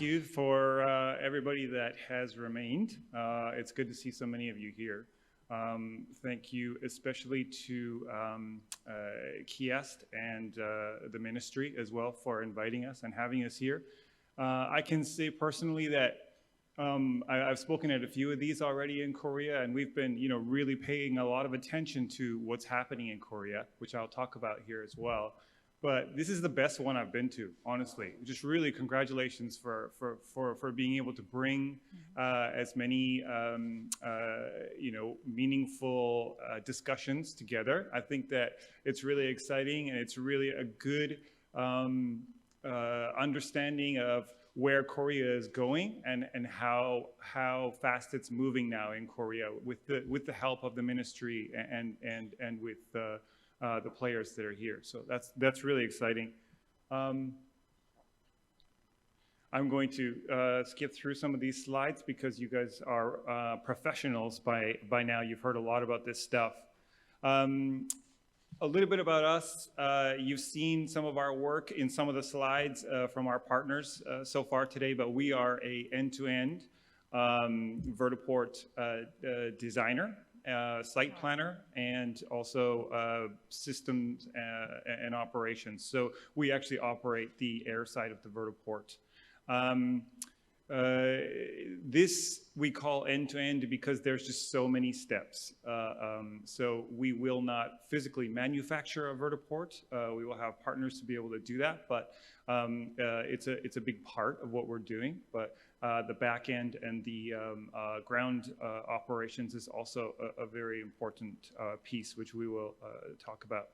thank you for everybody that has remained. It's good to see so many of you here. Thank you especially to Kiest and the ministry as well for inviting us and having us here. I can say personally that I've spoken at a few of these already in Korea, and we've been, really paying a lot of attention to what's happening in Korea, which I'll talk about here as well. But this is the best one I've been to, honestly. Just really congratulations for being able to bring as many meaningful discussions together. I think that it's really exciting, and it's really a good understanding of where Korea is going and how fast it's moving now in Korea with the help of the ministry and with the players that are here. So that's really exciting. I'm going to skip through some of these slides because you guys are professionals by now. You've heard a lot about this stuff. A little bit about us. You've seen some of our work in some of the slides from our partners so far today, but we are a end-to-end vertiport designer, site planner, and also systems and operations. So we actually operate the air side of the vertiport. This we call end-to-end because there's just so many steps. So we will not physically manufacture a vertiport. We will have partners to be able to do that, but it's a big part of what we're doing. But the back end and the ground operations is also a very important piece, which we will talk about.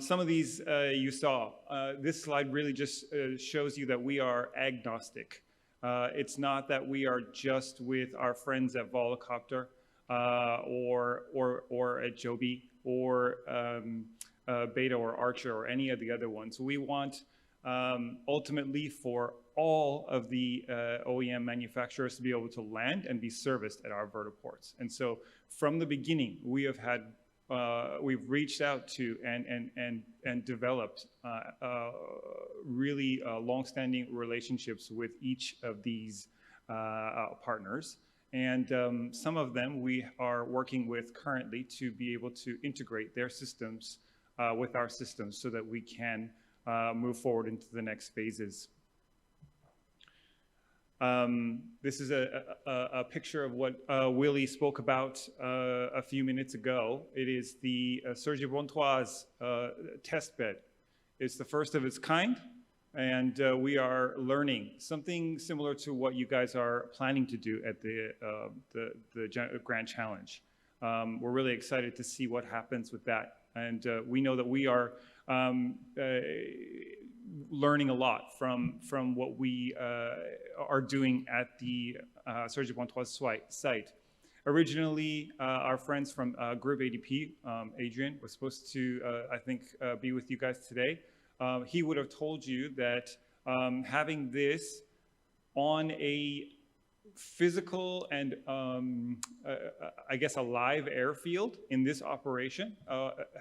Some of these you saw. This slide really just shows you that we are agnostic. It's not that we are just with our friends at Volocopter or at Joby or Beta or Archer or any of the other ones. We want ultimately for all of the OEM manufacturers to be able to land and be serviced at our vertiports. And so from the beginning, we have had we've reached out to and developed really long-standing relationships with each of these partners. And some of them we are working with currently to be able to integrate their systems with our systems so that we can move forward into the next phases. This is a picture of what Willie spoke about a few minutes ago. It is the Cergy-Pontoise test bed. It's the first of its kind, and we are learning something similar to what you guys are planning to do at the Grand Challenge. We're really excited to see what happens with that, and we know that we are learning a lot from what we are doing at the Cergy-Pontoise site. Originally, our friends from Group ADP, Adrian, was supposed to, I think, be with you guys today. He would have told you that having this on a physical and I guess a live airfield in this operation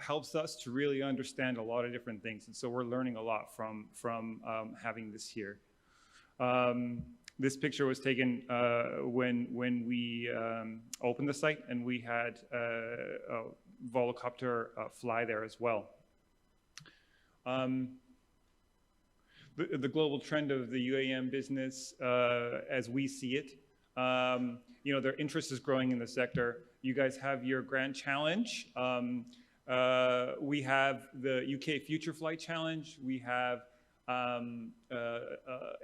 helps us to really understand a lot of different things, and so we're learning a lot from having this here. This picture was taken when we opened the site, and we had a Volocopter fly there as well. The global trend of the UAM business, as we see it, their interest is growing in the sector. You guys have your Grand Challenge. We have the UK Future Flight Challenge. We have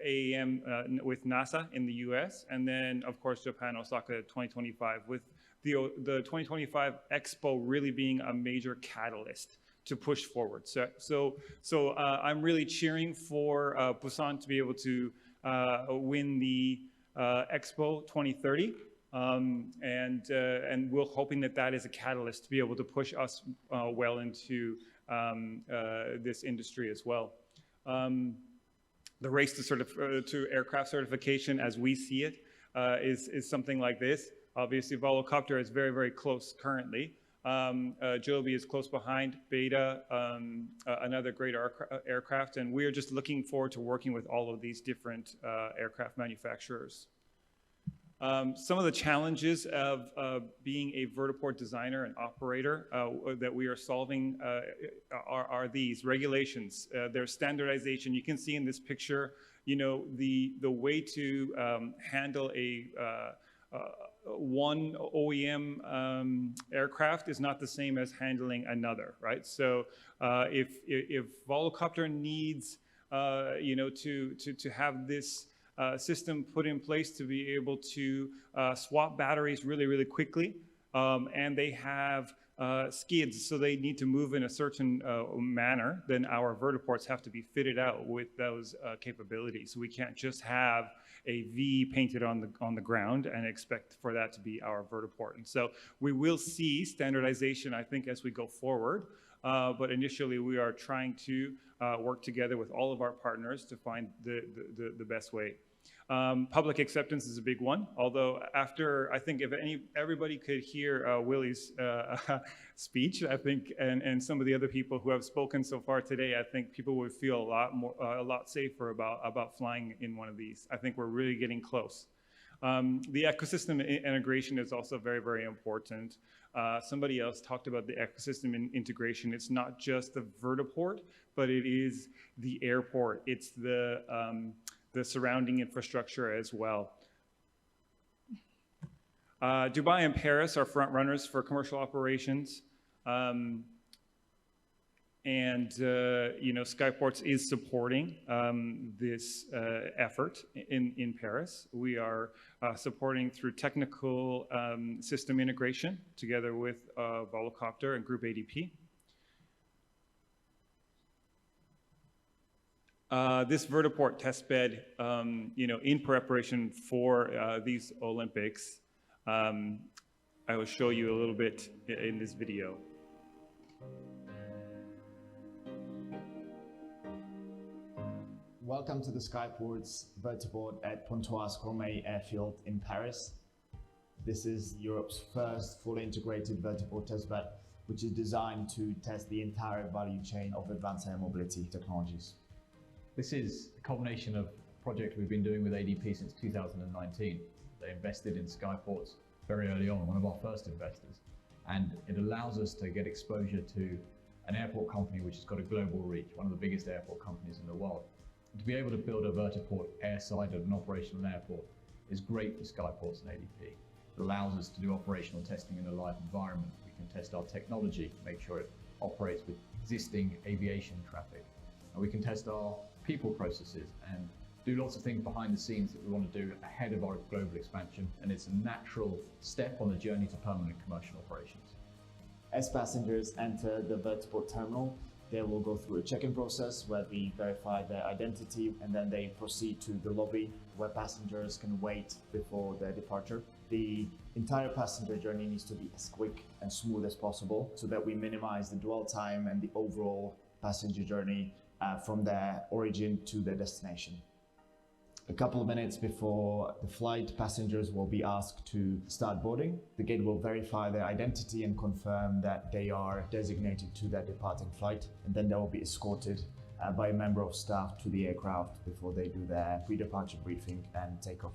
AAM with NASA in the US, and then of course Japan, Osaka 2025, with the 2025 Expo really being a major catalyst to push forward. So I'm really cheering for Busan to be able to win the Expo 2030, and we're hoping that is a catalyst to be able to push us well into this industry as well. The race to aircraft certification, as we see it, is something like this. Obviously, Volocopter is very, very close currently. Joby is close behind, Beta, another great aircraft, and we are just looking forward to working with all of these different aircraft manufacturers. Some of the challenges of being a vertiport designer and operator that we are solving are these regulations. There's standardization. You can see in this picture, you know, the way to handle a one OEM aircraft is not the same as handling another, right? So if Volocopter needs, you know, to have this system put in place to be able to swap batteries really quickly, and they have skids, so they need to move in a certain manner, then our vertiports have to be fitted out with those capabilities. So we can't just have a V painted on the ground and expect for that to be our vertiport. And so we will see standardization, I think, as we go forward. But initially, we are trying to work together with all of our partners to find the best way. Public acceptance is a big one, although after, I think if everybody could hear Willie's speech, I think, and some of the other people who have spoken so far today, I think people would feel a lot safer about flying in one of these. I think we're really getting close. The ecosystem integration is also very important. Somebody else talked about the ecosystem integration. It's not just the vertiport, but it is the airport. It's the surrounding infrastructure as well. Dubai and Paris are front runners for commercial operations. And you know, Skyports is supporting this effort in Paris. We are supporting through technical system integration together with Volocopter and Group ADP. This vertiport testbed, you know, in preparation for these Olympics, I will show you a little bit in this video. Welcome to the Skyports vertiport at Pontoise-Cormeilles Airfield in Paris. This is Europe's first fully integrated vertiport testbed, which is designed to test the entire value chain of advanced air mobility technologies. This is a culmination of a project we've been doing with ADP since 2019. They invested in Skyports very early on, one of our first investors. And it allows us to get exposure to an airport company which has got a global reach, one of the biggest airport companies in the world. And to be able to build a vertiport airside at an operational airport is great for Skyports and ADP. It allows us to do operational testing in a live environment. We can test our technology, make sure it operates with existing aviation traffic. And we can test our people processes and do lots of things behind the scenes that we want to do ahead of our global expansion. And it's a natural step on the journey to permanent commercial operations. As passengers enter the vertiport terminal, they will go through a check-in process where we verify their identity, and then they proceed to the lobby where passengers can wait before their departure. The entire passenger journey needs to be as quick and smooth as possible so that we minimize the dwell time and the overall passenger journey from their origin to their destination. A couple of minutes before the flight, passengers will be asked to start boarding. The gate will verify their identity and confirm that they are designated to their departing flight, and then they will be escorted by a member of staff to the aircraft before they do their pre-departure briefing and takeoff.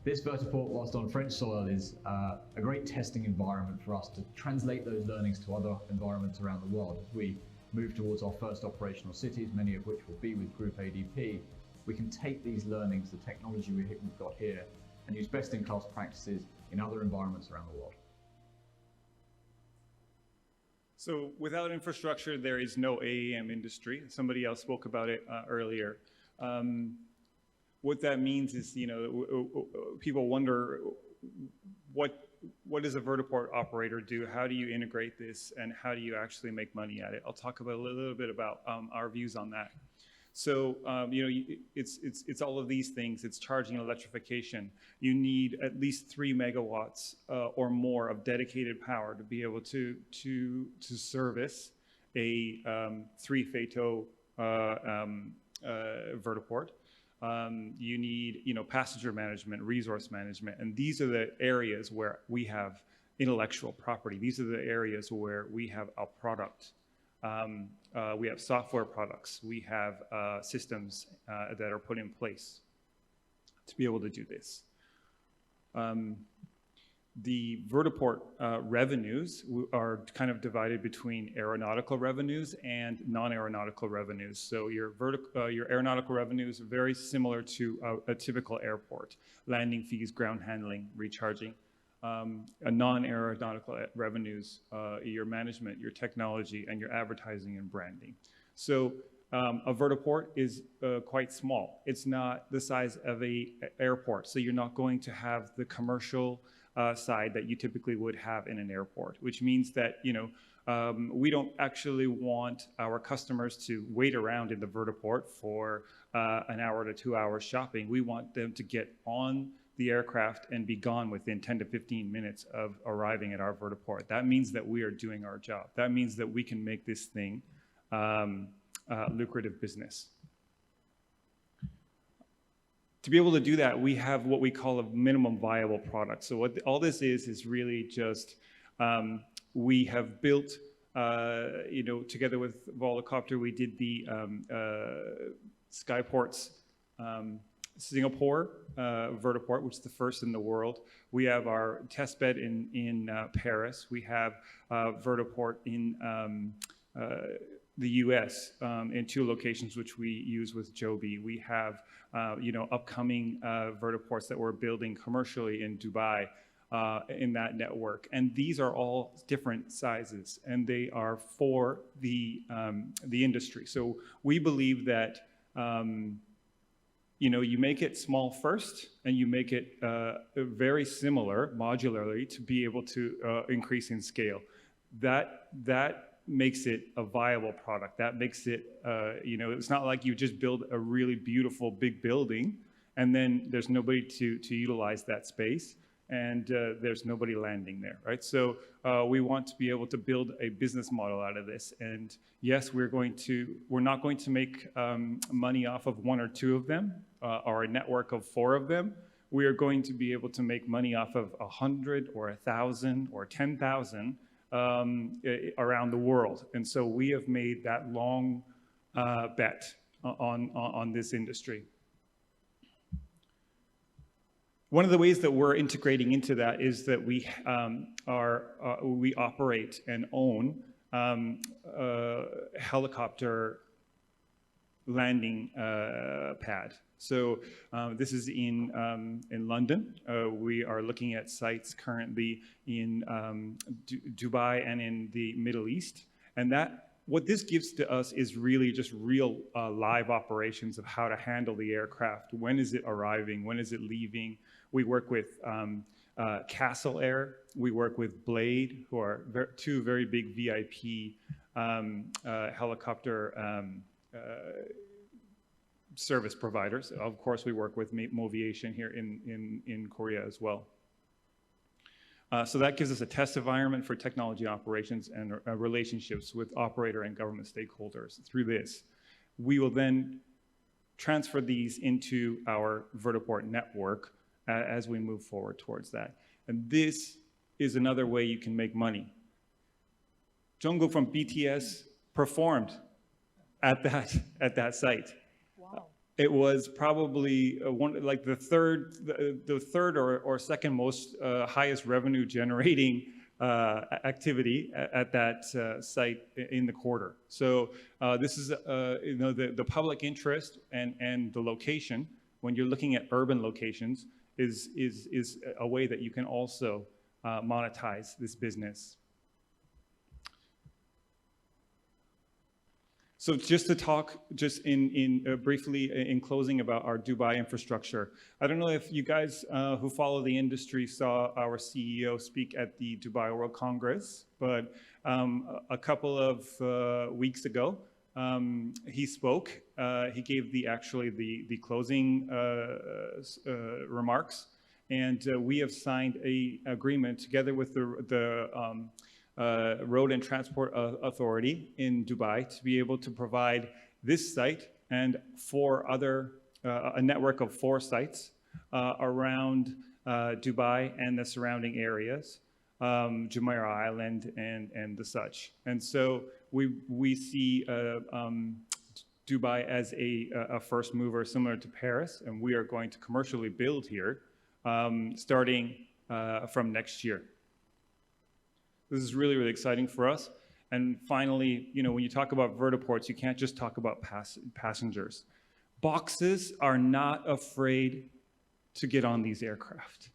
This vertiport, whilst on French soil, is a great testing environment for us to translate those learnings to other environments around the world. As we move towards our first operational cities, many of which will be with Group ADP, we can take these learnings, the technology we've got here, and use best-in-class practices in other environments around the world. So without infrastructure, there is no AAM industry. Somebody else spoke about it earlier. What that means is, you know, people wonder, what does a vertiport operator do? How do you integrate this, and how do you actually make money at it? I'll talk about a little bit about our views on that. So, you know, it's all of these things. It's charging and electrification. You need at least 3 megawatts or more of dedicated power to be able to service a 3 FATO vertiport. You need, you know, passenger management, resource management, and these are the areas where we have intellectual property. These are the areas where we have our product. We have software products. We have systems that are put in place to be able to do this. The vertiport revenues are kind of divided between aeronautical revenues and non-aeronautical revenues. So your aeronautical revenues are very similar to a typical airport: landing fees, ground handling, recharging. A non-aeronautical revenues, your management, your technology, and your advertising and branding. So a vertiport is quite small. It's not the size of an airport, so you're not going to have the commercial side that you typically would have in an airport, which means that, you know, we don't actually want our customers to wait around in the vertiport for an hour to 2 hours shopping. We want them to get on the aircraft and be gone within 10 to 15 minutes of arriving at our vertiport. That means that we are doing our job. That means that we can make this thing lucrative business. To be able to do that, we have what we call a minimum viable product. So what all this is really just, we have built, you know, together with Volocopter, we did the Skyports Singapore vertiport, which is the first in the world. We have our test bed in Paris. We have vertiport in the US in 2 locations, which we use with Joby. We have, you know, upcoming vertiports that we're building commercially in Dubai in that network. And these are all different sizes, and they are for the industry. So we believe that, you know, you make it small first, and you make it very similar modularly to be able to increase in scale. That makes it a viable product. That makes it, you know, it's not like you just build a really beautiful big building and then there's nobody to utilize that space, and there's nobody landing there, right? So we want to be able to build a business model out of this. And yes, we're not going to make money off of 1 or 2 of them, or a network of 4 of them. We are going to be able to make money off of 100 or 1,000 or 10,000 around the world. And so we have made that long bet on this industry. One of the ways that we're integrating into that is that we we operate and own helicopter landing pad. So this is in London. We are looking at sites currently in Dubai and in the Middle East. And what this gives to us is really just real live operations of how to handle the aircraft. When is it arriving? When is it leaving? We work with Castle Air. We work with Blade, who are 2 very big VIP helicopter service providers. Of course, we work with Moviation here in Korea as well. So that gives us a test environment for technology operations and relationships with operator and government stakeholders. Through this, we will then transfer these into our vertiport network as we move forward towards that. And this is another way you can make money. Jungkook from BTS performed at that site. Wow. It was probably the third or second most highest revenue generating activity at that site in the quarter. So this is you know, the public interest and the location, when you're looking at urban locations, is a way that you can also monetize this business. So just to talk briefly in closing about our Dubai infrastructure. I don't know if you guys who follow the industry saw our CEO speak at the Dubai World Congress, but a couple of weeks ago, he spoke. He gave the closing remarks, and we have signed an agreement together with the Road and Transport Authority in Dubai to be able to provide this site and 4 other, a network of 4 sites around Dubai and the surrounding areas Jumeirah Island, and the such. And so we see Dubai as a first mover similar to Paris, and we are going to commercially build here starting from next year. This is really, really exciting for us. And finally, when you talk about vertiports, you can't just talk about passengers. Boxes are not afraid to get on these aircraft.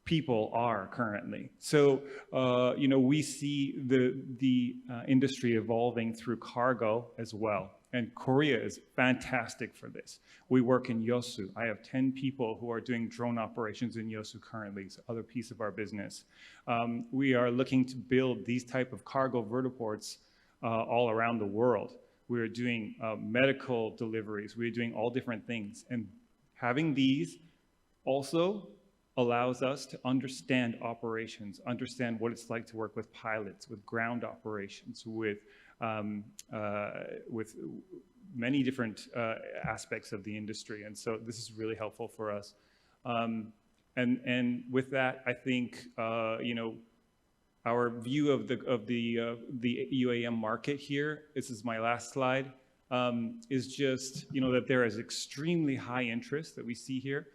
People are currently. So, we see the industry evolving through cargo as well. And Korea is fantastic for this. We work in Yeosu. I have 10 people who are doing drone operations in Yeosu currently. It's another piece of our business. We are looking to build these type of cargo vertiports all around the world. We're doing medical deliveries. We're doing all different things. And having these also allows us to understand operations, understand what it's like to work with pilots, with ground operations, with many different aspects of the industry. And so this is really helpful for us. And with that, I think, our view of the UAM market here, this is my last slide, is just, that there is extremely high interest that we see here.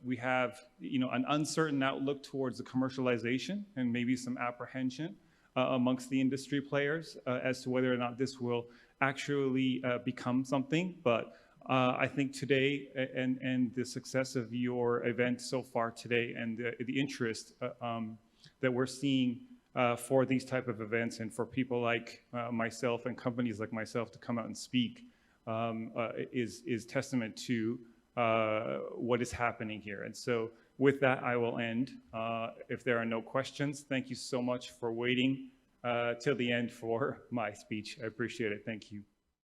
We have, an uncertain outlook towards the commercialization and maybe some apprehension amongst the industry players as to whether or not this will actually become something. But I think today and the success of your event so far today and the interest that we're seeing for these type of events and for people like myself and companies like myself to come out and speak is testament to what is happening here. And so with that, I will end. If there are no questions, thank you so much for waiting till the end for my speech. I appreciate it. Thank you.